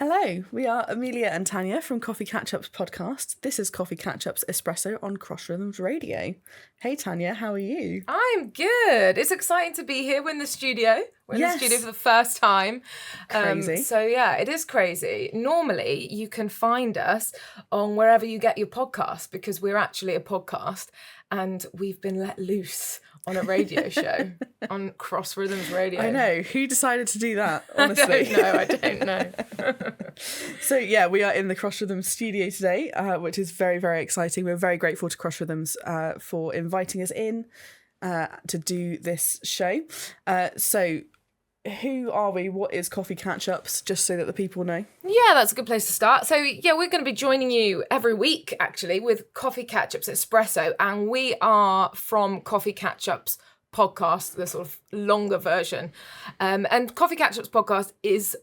Hello, we are Amelia and Tanya from Coffee Catchup's podcast. This is Coffee Catchup's Espresso on Cross Rhythms Radio. Hey Tanya, how are you? I'm good. It's exciting to be here. We're in the studio. We're in the studio for the first time. Crazy. So yeah, it is crazy. Normally you can find us on wherever you get your podcast because we're actually a podcast and we've been let loose on a radio show on Cross Rhythms Radio. I know. Who decided to do that, honestly? I don't know. So yeah, we are in the Cross Rhythms studio today, which is very, very exciting. We're very grateful to Cross Rhythms for inviting us in to do this show. So who are we? What is Coffee Catchups? Just so that the people know. Yeah, that's a good place to start. So yeah, we're going to be joining you every week, actually, with Coffee Catchups Espresso. And we are from Coffee Catchups podcast, the sort of longer version. And Coffee Catchups podcast is,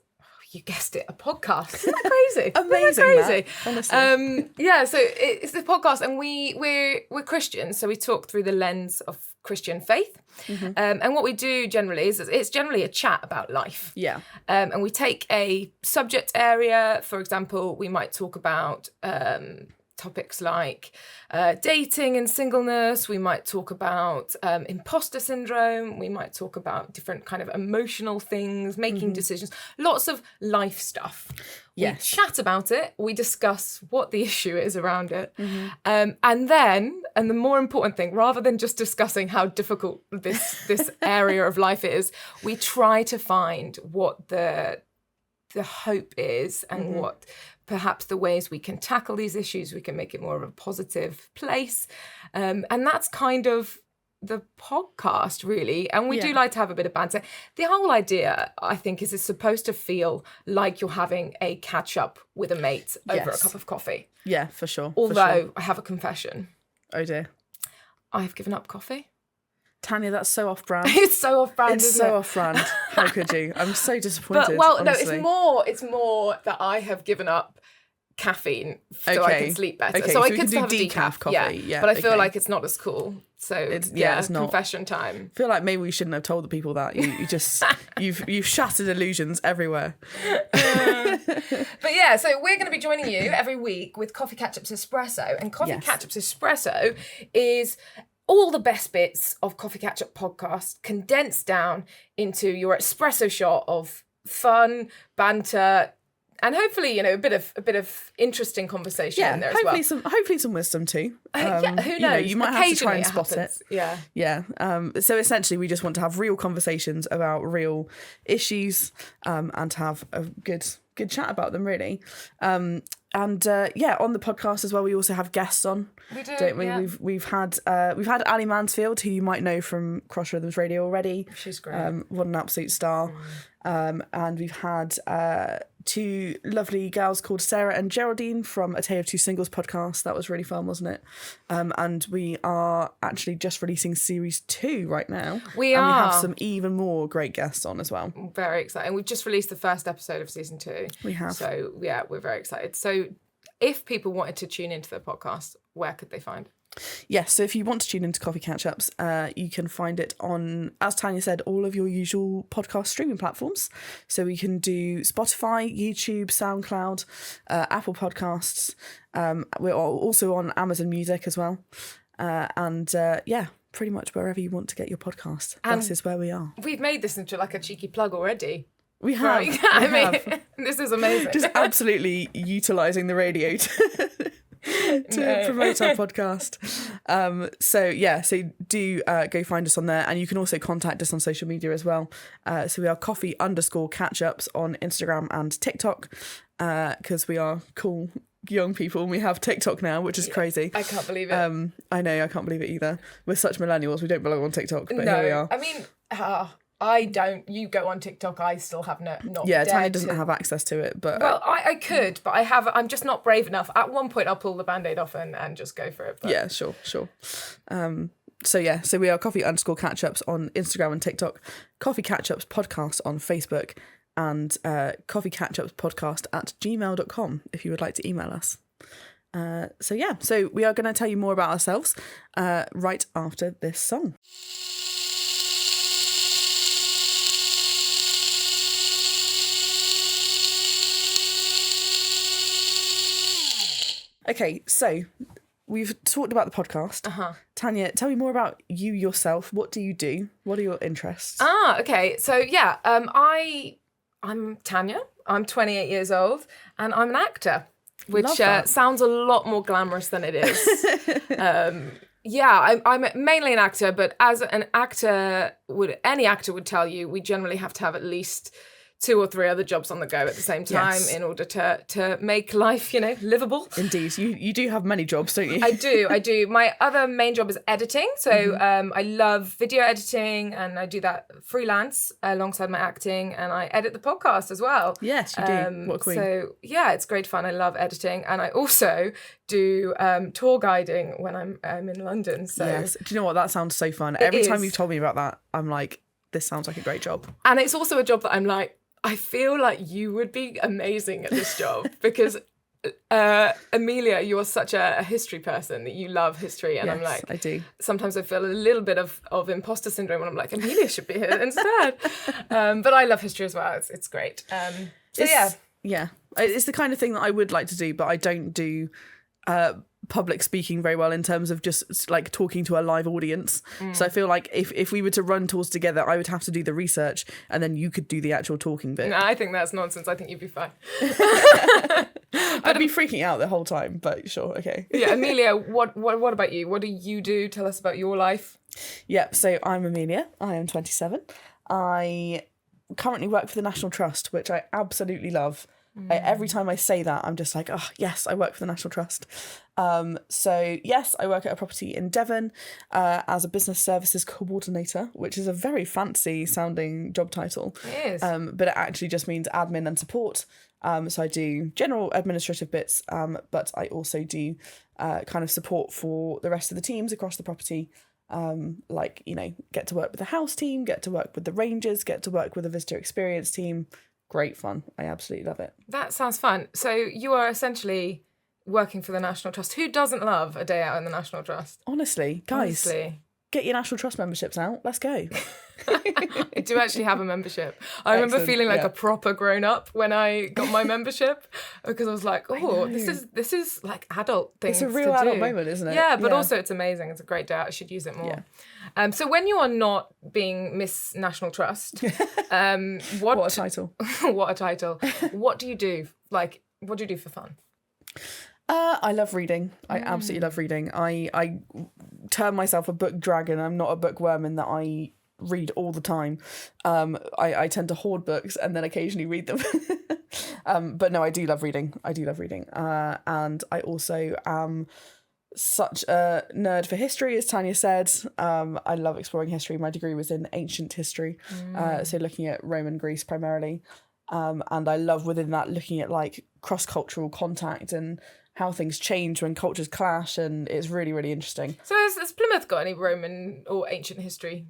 you guessed it, a podcast. Isn't that crazy? Amazing, crazy. Honestly. Yeah, so it's the podcast, and we're Christians, so we talk through the lens of Christian faith. Mm-hmm. And what we do generally is it's generally a chat about life. Yeah. And we take a subject area. For example, we might talk about topics like dating and singleness. We might talk about imposter syndrome. We might talk about different kind of emotional things, making decisions, lots of life stuff. Yes. We chat about it. We discuss what the issue is around it. And the more important thing, rather than just discussing how difficult this area of life is, we try to find what the hope is and what perhaps the ways we can tackle these issues, we can make it more of a positive place. And that's kind of the podcast, really. And we do like to have a bit of banter. The whole idea, I think, is it's supposed to feel like you're having a catch-up with a mate over a cup of coffee. Yeah, for sure. Although, I have a confession. Oh dear. I have given up coffee. Tanya, that's so off-brand. It's so off-brand, It's isn't so it? off-brand. How could you? I'm so disappointed, But, honestly. no, it's more that I have given up caffeine so I can sleep better. Okay, so I we could can still do have decaf coffee. Yeah, but I feel like it's not as cool. So it's not. confession time. I feel like maybe we shouldn't have told the people that. You just you've shattered illusions everywhere. But yeah, so we're going to be joining you every week with Coffee Catchups Espresso, and Coffee Catchups Espresso is all the best bits of Coffee Catchup podcast condensed down into your espresso shot of fun, banter, and hopefully, a bit of interesting conversation in there as well. Hopefully some wisdom too. Who knows? You might have to try and spot happens. it. Yeah. So essentially, we just want to have real conversations about real issues, and to have a good chat about them, really. On the podcast as well, we also have guests on. We do, don't we? yeah. We've had Ali Mansfield, who you might know from Cross Rhythms Radio already. She's great. What an absolute star. And we've had two lovely girls called Sarah and Geraldine from A Tale of Two Singles podcast. That was really fun, wasn't it? And we are actually just releasing series 2 right now. We have some even more great guests on as well. Very exciting. We've just released the first episode of season 2. We have. So yeah, we're very excited. So if people wanted to tune into the podcast, where could they find it? Yes, so if you want to tune into Coffee Catch-Ups, you can find it on, as Tanya said, all of your usual podcast streaming platforms. So we can do Spotify, YouTube, SoundCloud, Apple Podcasts. We're also on Amazon Music as well. Pretty much wherever you want to get your podcast. That is where we are. We've made this into like a cheeky plug already. We have. Right? I mean, this is amazing. Just absolutely utilising the radio to promote our podcast. So do go find us on there, and you can also contact us on social media as well. So we are coffee_catchups on Instagram and TikTok, because we are cool young people and we have TikTok now, which is crazy. I can't believe it. I know, I can't believe it either. We're such millennials, we don't belong on TikTok, but here we are. I mean, I don't. You go on TikTok. I still have not. Yeah, Tanya doesn't have access to it, but well, I could, but I'm just not brave enough. At one point, I'll pull the Band-Aid off and just go for it. But. Yeah, sure. So we are coffee_catchups on Instagram and TikTok, Coffee Catchups podcast on Facebook, and coffeecatchupspodcast@gmail.com if you would like to email us. So we are going to tell you more about ourselves right after this song. Okay, so we've talked about the podcast. Tanya, tell me more about you yourself. What do you do? What are your interests? Okay. So yeah, I'm Tanya. I'm 28 years old, and I'm an actor, which sounds a lot more glamorous than it is. I'm mainly an actor, but as an actor any actor would tell you, we generally have to have at least 2 or 3 other jobs on the go at the same time in order to make life, livable. Indeed. You do have many jobs, don't you? I do. My other main job is editing. So I love video editing, and I do that freelance alongside my acting, and I edit the podcast as well. Yes, you do. What a queen. So yeah, it's great fun. I love editing, and I also do tour guiding when I'm in London. So yes. Do you know what? That sounds so fun. Every time you've told me about that, I'm like, this sounds like a great job. And it's also a job that I'm like, I feel like you would be amazing at this job because Amelia, you're such a history person that you love history, and yes, I'm like, I do. Sometimes I feel a little bit of imposter syndrome when I'm like, Amelia should be here instead. But I love history as well. It's great. Yeah, it's the kind of thing that I would like to do, but I don't do public speaking very well in terms of just like talking to a live audience. So I feel like if we were to run tours together, I would have to do the research and then you could do the actual talking bit. No, I think that's nonsense. I think you'd be fine. I'd be freaking out the whole time, but sure, okay. Yeah, Amelia, what about you? What do you do? Tell us about your life. Yeah, so I'm Amelia. I am 27. I currently work for the National Trust, which I absolutely love. Every time I say that, I'm just like, oh, yes, I work for the National Trust. So, yes, I work at a property in Devon as a business services coordinator, which is a very fancy sounding job title. It is. But it actually just means admin and support. So I do general administrative bits, but I also do kind of support for the rest of the teams across the property. Get to work with the house team, get to work with the rangers, get to work with the visitor experience team. Great fun. I absolutely love it. That sounds fun. So you are essentially working for the National Trust. Who doesn't love a day out in the National Trust? Honestly, guys, get your National Trust memberships out. Let's go. I do actually have a membership. I remember feeling like a proper grown-up when I got my membership, because I was like, oh, this is like adult things. It's a real adult moment, isn't it? Yeah, but also it's amazing. It's a great day out. I should use it more. Yeah. So when you are not being Miss National Trust, what a title. What a title. What do you do? Like, what do you do for fun? I love reading. I absolutely love reading. I term myself a book dragon. I'm not a bookworm in that I read all the time. I tend to hoard books and then occasionally read them. But no, I do love reading. And I also am such a nerd for history, as Tanya said. I love exploring history. My degree was in ancient history, so looking at Roman Greece primarily. And I love within that looking at like cross-cultural contact and how things change when cultures clash, and it's really, really interesting. So has Plymouth got any Roman or ancient history?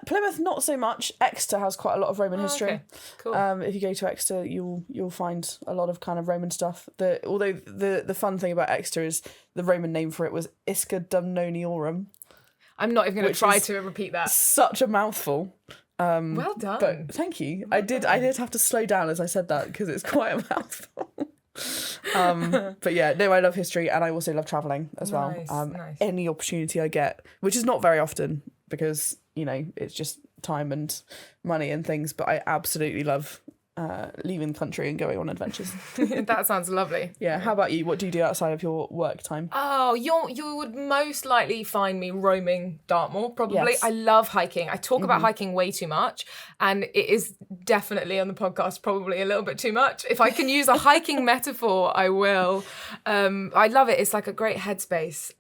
Plymouth, not so much. Exeter has quite a lot of Roman history. Okay. Cool. If you go to Exeter, you'll find a lot of kind of Roman stuff. Although the fun thing about Exeter is the Roman name for it was Isca Dumnoniorum. I'm not even going to try to repeat that. Such a mouthful. Well done. But thank you. I did have to slow down as I said that because it's quite a mouthful. But yeah, no, I love history and I also love travelling as well. Nice. Any opportunity I get, which is not very often because, it's just time and money and things, but I absolutely love leaving the country and going on adventures. That sounds lovely. Yeah. How about you? What do you do outside of your work time? Oh, you would most likely find me roaming Dartmoor, probably. Yes. I love hiking. I talk about hiking way too much, and it is definitely on the podcast probably a little bit too much. If I can use a hiking metaphor, I will. I love it. It's like a great headspace.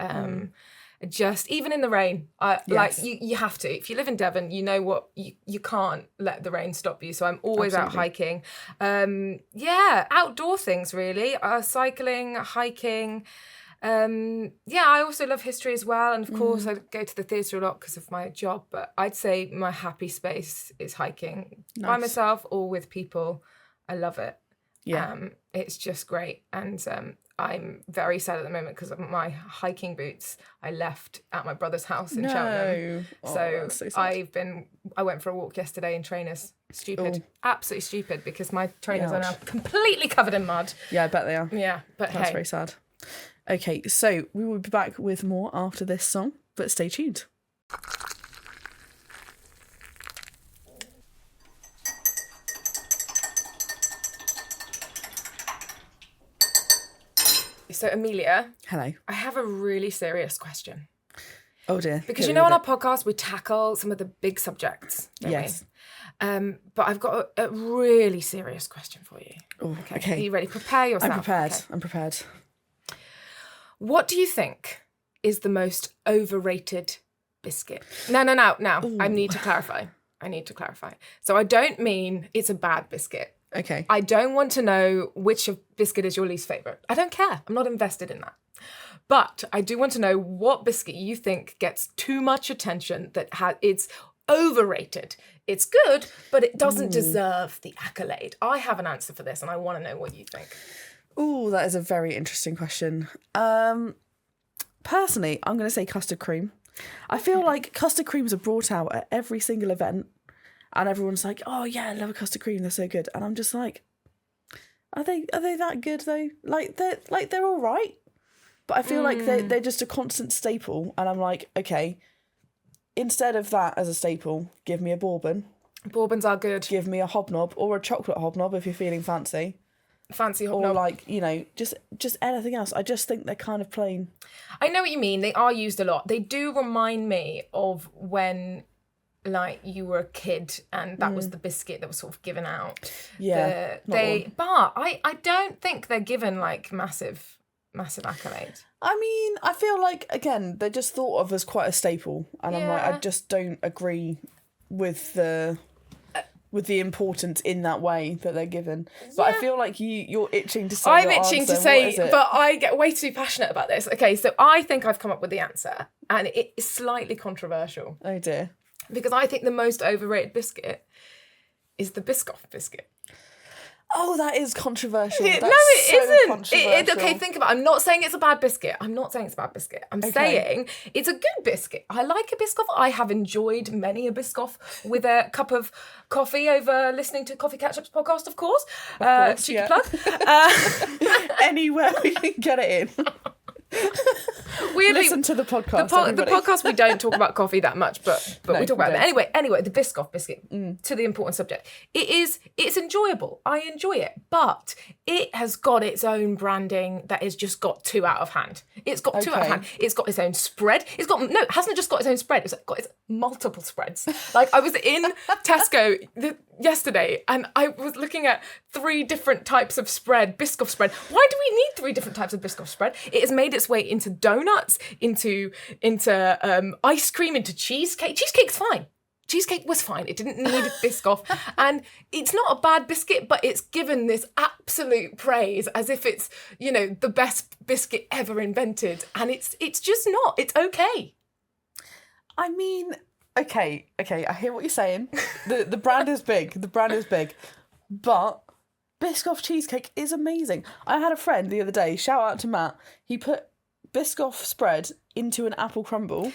Just even in the rain, like you have to. If you live in Devon, you know what you can't let the rain stop you. So I'm always out hiking. Outdoor things really. Cycling, hiking. I also love history as well, and of course I go to the theatre a lot because of my job. But I'd say my happy space is hiking by myself or with people. I love it. Yeah. It's just great. And I'm very sad at the moment because my hiking boots I left at my brother's house in Cheltenham. So sad. I went for a walk yesterday in trainers. Stupid. Ooh. Absolutely stupid, because my trainers are now completely covered in mud. Yeah, I bet they are. Yeah, but That's very sad. Okay, so we will be back with more after this song, but stay tuned. So, Amelia. Hello. I have a really serious question. Oh dear. Because on our podcast, we tackle some of the big subjects. Yes. But I've got a really serious question for you. Oh, okay. Are you ready? Prepare yourself. I'm prepared. Okay. I'm prepared. What do you think is the most overrated biscuit? No. Ooh. I need to clarify. So I don't mean it's a bad biscuit. Okay. I don't want to know which biscuit is your least favourite. I don't care. I'm not invested in that. But I do want to know what biscuit you think gets too much attention, that it's overrated. It's good, but it doesn't deserve the accolade. I have an answer for this, and I want to know what you think. Oh, that is a very interesting question. Personally, I'm going to say custard cream. I feel like custard creams are brought out at every single event, and everyone's like, "Oh yeah, I love a custard cream. They're so good." And I'm just like, "Are they that good though? They're all right." But I feel like they're just a constant staple, and I'm like, okay, instead of that as a staple, give me a bourbon. Bourbons are good. Give me a hobnob, or a chocolate hobnob if you're feeling fancy. Fancy hobnob. Or just anything else. I just think they're kind of plain. I know what you mean. They are used a lot. They do remind me of when, you were a kid and that was the biscuit that was sort of given out. Yeah. But I don't think they're given massive accolade. I mean, I feel like, again, they're just thought of as quite a staple, and I'm like, I just don't agree with the importance in that way that they're given. But I feel like you're itching to say I'm itching to say, but I get way too passionate about this. Okay, so I think I've come up with the answer, and it is slightly controversial. Oh dear. Because I think the most overrated biscuit is the Biscoff biscuit. Oh, that is controversial. No, it isn't. Okay, think about it. I'm not saying it's a bad biscuit. I'm saying it's a good biscuit. I like a Biscoff. I have enjoyed many a Biscoff with a cup of coffee over listening to Coffee Catchup's podcast, of course. Cheeky plug. Anywhere we can get it in. Weirdly, listen to the podcast. The podcast, we don't talk about coffee that much, but we talk about it. Anyway, the Biscoff biscuit, to the important subject. It's enjoyable. I enjoy it, but it has got its own branding that has just got too out of hand. It's got too out of hand. It's got its own spread. It hasn't just got its own spread. It's got its multiple spreads. I was in Tesco yesterday and I was looking at 3 different types of spread, Biscoff spread. Why do we need 3 different types of Biscoff spread? It has made its way into donuts, into ice cream, into cheesecake. Cheesecake's fine. Cheesecake was fine. It didn't need Biscoff. And it's not a bad biscuit, but it's given this absolute praise as if it's, the best biscuit ever invented. And it's just not. It's okay. I mean, okay, I hear what you're saying. The brand is big. But Biscoff cheesecake is amazing. I had a friend the other day, shout out to Matt, he put Biscoff spread into an apple crumble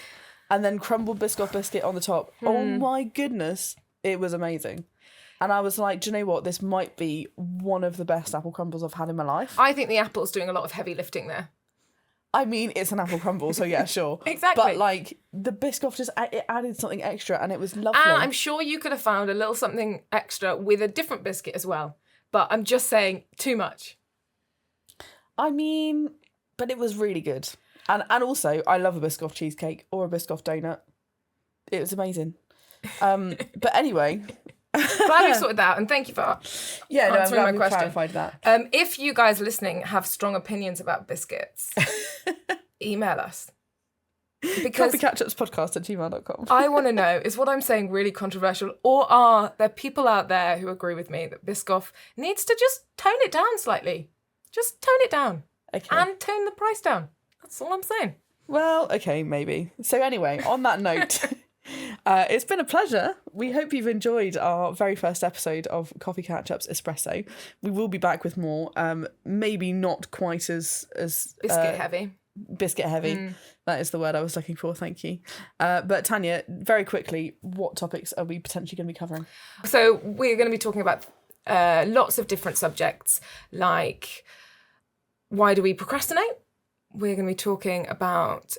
and then crumbled Biscoff biscuit on the top. Oh my goodness, it was amazing. And I was like, do you know what? This might be one of the best apple crumbles I've had in my life. I think the apple's doing a lot of heavy lifting there. I mean, it's an apple crumble, so yeah, sure. Exactly. But the Biscoff it added something extra and it was lovely. And I'm sure you could have found a little something extra with a different biscuit as well. But I'm just saying, too much. I mean, but it was really good. And also, I love a Biscoff cheesecake or a Biscoff donut. It was amazing. But anyway. Glad we sorted that out, and thank you for answering my question. Clarified that. If you guys listening have strong opinions about biscuits, email us. Because coffeecatchupspodcast@gmail.com. I want to know, is what I'm saying really controversial, or are there people out there who agree with me that Biscoff needs to just tone it down slightly? Just tone it down. Okay. And tone the price down. That's all I'm saying. Well, okay, maybe. So anyway, on that note, It's been a pleasure. We hope you've enjoyed our very first episode of Coffee Catchups Espresso. We will be back with more, maybe not quite as biscuit heavy. Biscuit heavy. That is the word I was looking for. Thank you. But Tanya, very quickly, what topics are we potentially going to be covering? So we're going to be talking about lots of different subjects, like why do we procrastinate? We're going to be talking about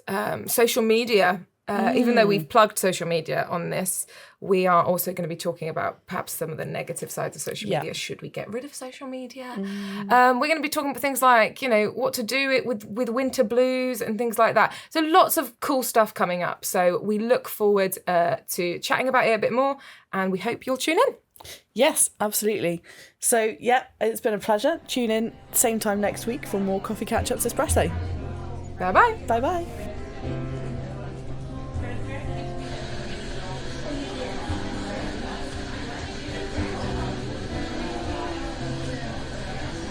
social media. Even though we've plugged social media on this, we are also going to be talking about perhaps some of the negative sides of social media. Should we get rid of social media? We're going to be talking about things like, what to do with winter blues and things like that. So lots of cool stuff coming up. So we look forward to chatting about it a bit more, and we hope you'll tune in. Yes, absolutely. So, it's been a pleasure. Tune in same time next week for more Coffee Catchups Espresso. Bye-bye. Bye-bye.